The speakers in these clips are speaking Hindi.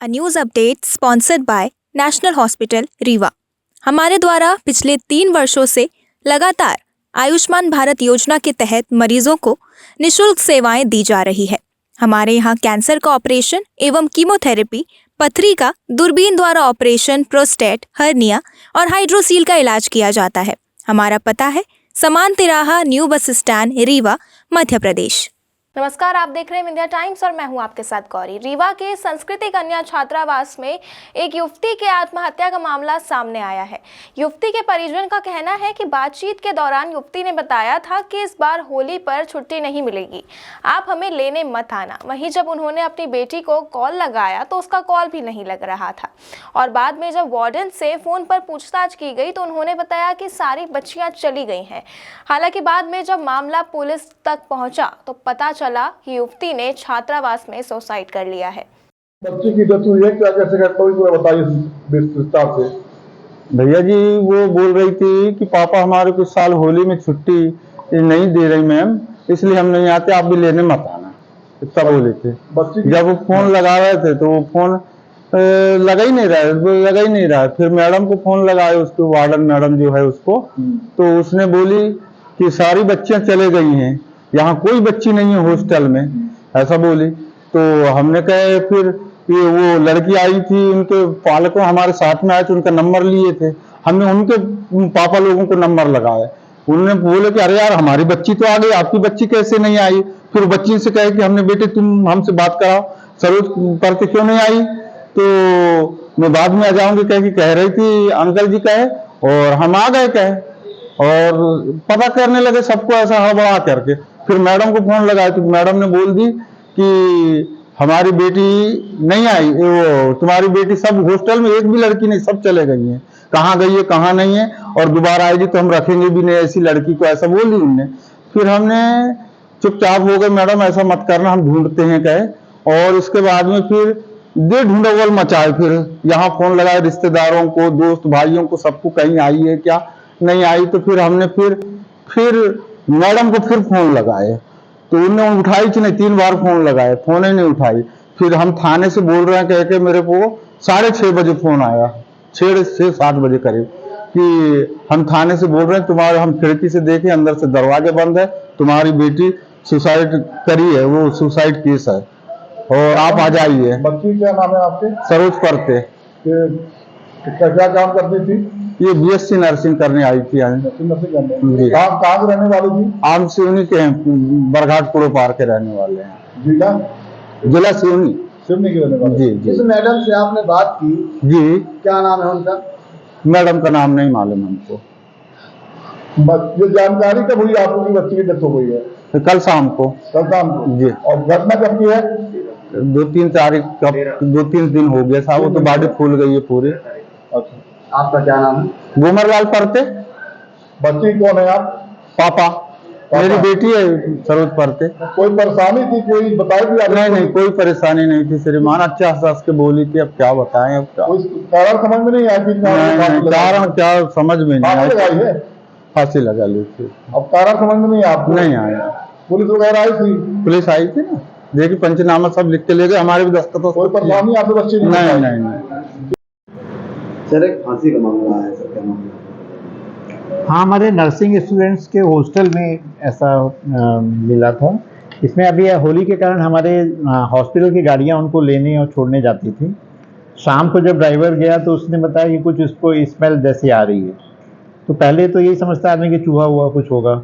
A news update sponsored by national hospital Rewa. हमारे द्वारा पिछले 3 वर्षों से लगातार आयुष्मान भारत योजना के तहत मरीजों को निशुल्क सेवाएं दी जा रही है। हमारे यहाँ कैंसर का ऑपरेशन एवं कीमोथेरेपी, पथरी का दूरबीन द्वारा ऑपरेशन, प्रोस्टेट, हर्निया और हाइड्रोसील का इलाज किया जाता है। हमारा पता है समान तिराहा, new bus stand, Rewa, Madhya Pradesh. नमस्कार, आप देख रहे हैं इंडिया टाइम्स और मैं हूं आपके साथ गौरी। रीवा के संस्कृति कन्या छात्रावास में एक युवती के आत्महत्या का मामला सामने आया है। युवती के परिजन का कहना है कि बातचीत के दौरान युवती ने बताया था कि इस बार होली पर छुट्टी नहीं मिलेगी, आप हमें लेने मत आना। वहीं जब उन्होंने अपनी बेटी को कॉल लगाया तो उसका कॉल भी नहीं लग रहा था और बाद में जब वार्डन से फोन पर पूछताछ की गई तो उन्होंने बताया कि सारी बच्चियां चली गई हैं। हालांकि बाद में जब मामला पुलिस तक पहुंचा तो पता चला कि युवती ने छात्रावास में सुसाइड कर लिया है। बच्ची की डेथ हुई है, क्या कैसे करता हुई पूरा बताइए विस्तार से। भैया जी, वो बोल रही थी कि पापा हमारे कुछ साल होली में छुट्टी नहीं दे रही मैम, इसलिए हम नहीं आते, आप भी लेने मत आना, इतना बोले थे। जब वो फोन लगा रहे थे तो वो फोन लगा ही नहीं रहा। फिर मैडम को फोन लगाए, उसको वार्डन मैडम जो है उसको, तो उसने बोली कि सारी बच्चियां चले गई हैं, यहाँ कोई बच्ची नहीं है हॉस्टल में, ऐसा बोली। तो हमने कहा, फिर ये वो लड़की आई थी, उनके पालकों हमारे साथ में आए थे, उनका नंबर लिए थे, हमने उनके पापा लोगों को नंबर लगाया। उन्होंने बोले कि अरे यार, हमारी बच्ची तो आ गई, आपकी बच्ची कैसे नहीं आई। फिर बच्ची से कहे कि हमने बेटे तुम हमसे बात कराओ, सरोज करके क्यों नहीं आई। तो मैं बाद में आ जाऊंगी कह रही थी अंकल जी कहे, और हम आ गए कहे, और पता करने लगे सबको ऐसा हवा करके। फिर मैडम को फोन लगाया तो मैडम ने बोल दी कि हमारी बेटी नहीं आई, वो तुम्हारी बेटी सब हॉस्टल में एक भी लड़की नहीं, सब चले गई हैं, कहाँ गई है कहाँ नहीं है, और दोबारा आएगी तो हम रखेंगे भी नहीं ऐसी लड़की को, ऐसा बोल दी उनने। फिर हमने चुपचाप हो गए, मैडम ऐसा मत करना, हम ढूंढते हैं कहे। और उसके बाद में फिर दे ढूंढोल मचाए, फिर यहाँ फोन लगाए रिश्तेदारों को, दोस्त भाइयों को, सबको कहीं आई है क्या, नहीं आई। तो फिर हमने फिर मैडम को फिर फोन लगाए तो उन्होंने उठाई कि नहीं, 3 बार फोन लगाए, फोन ही नहीं उठाई। फिर हम थाने से बोल रहे हैं कह के, मेरे को 6:30 बजे फोन आया, 6 से 7 बजे करीब, कि हम थाने से बोल रहे हैं, तुम्हारे हम खिड़की से देखे अंदर से दरवाजा बंद है, तुम्हारी बेटी सुसाइड करी है, वो सुसाइड केस है और आप आ जाइए। बच्ची क्या नाम है आपके? सरोज परते। क्या काम करती थी? ये BSc नर्सिंग करने आई थी। कहाँ से रहने वाली थी? आम सिवनी के हैं, बरघाट पुरो पार के रहने वाले हैं। जिला सिवनी के रहने वाले। जी जी। जिस मैडम से आपने बात की जी, क्या नाम है उनका? मैडम का नाम नहीं मालूम हमको। ये जानकारी कब हुई आपको कि बच्ची की डेथ हो गई है? कल शाम को जी। और घटना कब की है? 2-3 तारीख, 2-3 दिन हो गया साहब, वो तो बॉडी फूल गई है पूरी। अच्छा, आपका क्या नाम है? गोमरलाल परते। बच्ची कौन है आप? पापा। मेरी बेटी है सरोज परते। कोई परेशानी थी, कोई बताई थी? नहीं, कोई परेशानी नहीं थी, श्रीमान अच्छा हंस के बोली थी, अब क्या बताएं, अब क्या कारण समझ में नहीं आया। कारण क्या समझ में नहीं आया, फांसी लगा ली थी। अब कारण समझ में नहीं आपको? नहीं आया। पुलिस वगैरह आई थी? पुलिस आई थी ना, देखिए पंचनामा सब लिख के ले गए, हमारे भी दस्तखत। कोई परेशानी आपके बच्चे नहीं। सर, एक फांसी का मामला है, सर क्या मामला? हाँ, हमारे नर्सिंग स्टूडेंट्स के हॉस्टल में ऐसा मिला था। इसमें अभी होली के कारण हमारे हॉस्पिटल की गाड़ियाँ उनको लेने और छोड़ने जाती थी। शाम को जब ड्राइवर गया तो उसने बताया कि कुछ उसको स्मेल जैसी आ रही है। तो पहले तो यही समझता आदमी कि चूहा हुआ कुछ होगा।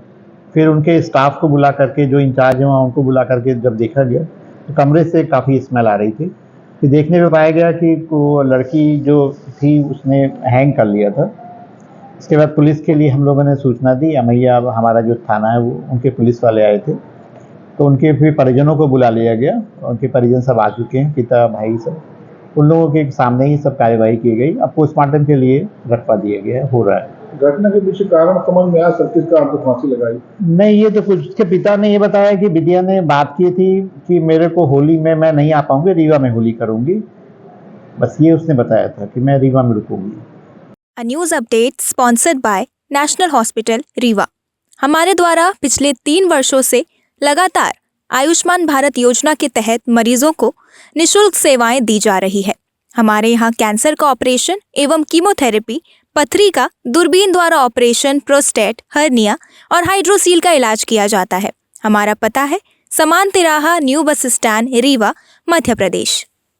फिर उनके स्टाफ को बुला करके, जो इंचार्ज है वहाँ, उनको बुला करके जब देखा गया तो कमरे से काफ़ी स्मेल आ रही थी। फिर देखने में पाया गया कि वो लड़की जो थी उसने हैंग कर लिया था। इसके बाद पुलिस के लिए हम लोगों ने सूचना दी। अमैया हमारा जो थाना है, वो उनके पुलिस वाले आए थे, तो उनके फिर परिजनों को बुला लिया गया। उनके परिजन सब आ चुके हैं, पिता भाई सब, उन लोगों के सामने ही सब कार्यवाही की गई। अब पोस्टमार्टम के लिए रखवा दिया गया, हो रहा है। घटना के पीछे कारण समझ में आया सर, किस कारण से फांसी लगाई? नहीं, ये तो कुछ उसके पिता ने ये बताया कि विद्या ने बात की थी कि मेरे को होली में मैं नहीं आ पाऊंगी, रीवा में होली करूंगी, बस ये उसने बताया था कि मैं रीवा में रुकूंगी। A news update sponsored by national hospital Rewa. हमारे द्वारा पिछले 3 वर्षों से लगातार आयुष्मान भारत योजना के तहत मरीजों को निशुल्क सेवाएं दी जा रही है। हमारे यहाँ कैंसर का ऑपरेशन एवं कीमोथेरेपी, पथरी का दूरबीन द्वारा ऑपरेशन, प्रोस्टेट, हर्निया और हाइड्रोसील का इलाज किया जाता है। हमारा पता है समान तिराहा, new bus stand, Rewa, Madhya Pradesh.